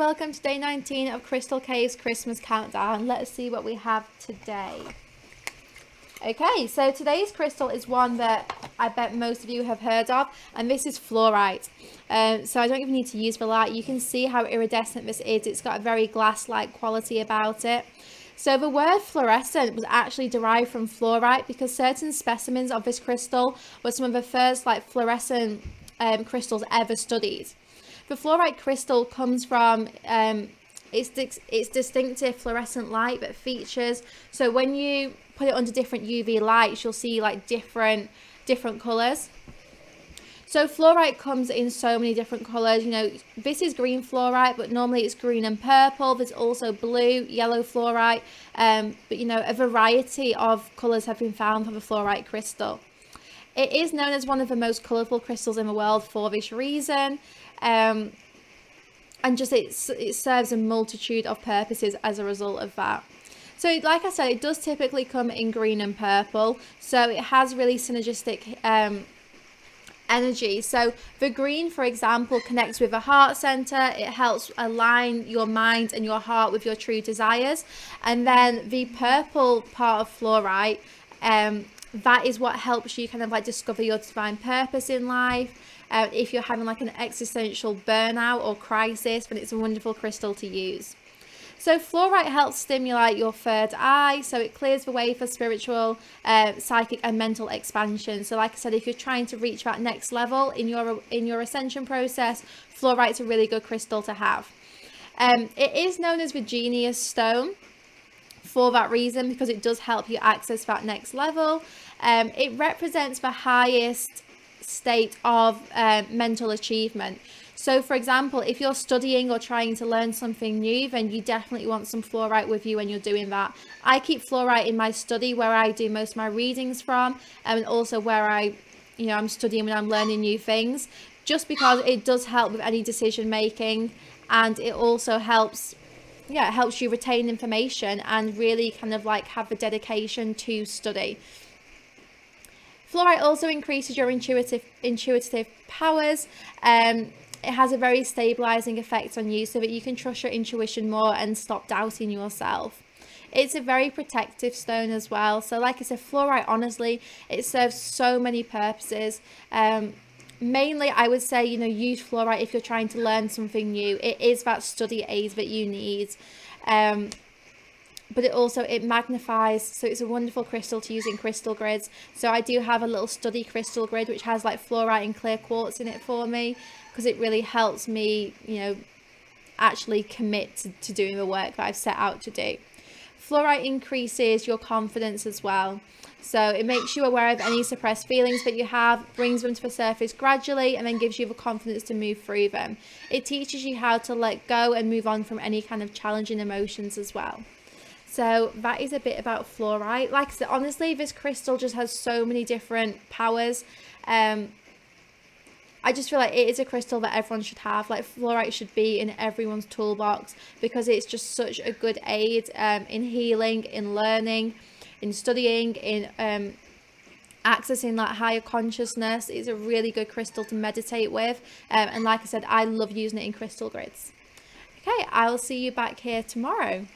welcome to day 19 of Crystal Cave's Christmas Countdown. Let's see what we have today. Okay, so today's crystal is one that I bet most of you have heard of, and this is fluorite. So I don't even need to use the light. You can see how iridescent this is. It's got a very glass-like quality about it. So the word fluorescent was actually derived from fluorite because certain specimens of this crystal were some of the first fluorescent crystals ever studied. The fluorite crystal comes from its distinctive fluorescent light that features. So when you put it under different UV lights, you'll see different colors. So fluorite comes in so many different colors. This is green fluorite, but normally it's green and purple. There's also blue, yellow fluorite. But a variety of colors have been found for the fluorite crystal. It is known as one of the most colorful crystals in the world for this reason. And just it serves a multitude of purposes as a result of that. So like I said, it does typically come in green and purple, so it has really synergistic energy. So the green, for example, connects with the heart center. It helps align your mind and your heart with your true desires. And then the purple part of fluorite, that is what helps you discover your divine purpose in life. If you're having an existential burnout or crisis, then it's a wonderful crystal to use. So fluorite helps stimulate your third eye, so it clears the way for spiritual, psychic and mental expansion. So like I said, if you're trying to reach that next level in your ascension process, fluorite's a really good crystal to have. It is known as the genius stone for that reason, because it does help you access that next level. It represents the highest state of mental achievement. So for example, if you're studying or trying to learn something new, then you definitely want some fluorite with you when you're doing that. I keep fluorite in my study where I do most of my readings from, and also where I'm studying when I'm learning new things, just because it does help with any decision making, and it also helps you retain information and really have the dedication to study. Fluorite also increases your intuitive powers. It has a very stabilizing effect on you so that you can trust your intuition more and stop doubting yourself. It's a very protective stone as well. So like I said, fluorite, honestly, it serves so many purposes. Mainly, I would say, use fluorite if you're trying to learn something new. It is that study aid that you need. But it magnifies, so it's a wonderful crystal to use in crystal grids. So I do have a little study crystal grid which has fluorite and clear quartz in it for me, because it really helps me actually commit to doing the work that I've set out to do. Fluorite increases your confidence as well, so it makes you aware of any suppressed feelings that you have, brings them to the surface gradually, and then gives you the confidence to move through them. It teaches you how to let go and move on from any kind of challenging emotions as well. So that is a bit about fluorite. Like I said, honestly, this crystal just has so many different powers. I just feel like it is a crystal that everyone should have. Fluorite should be in everyone's toolbox, because it's just such a good aid in healing, in learning, in studying, in accessing higher consciousness. It's a really good crystal to meditate with. And like I said, I love using it in crystal grids. Okay, I'll see you back here tomorrow.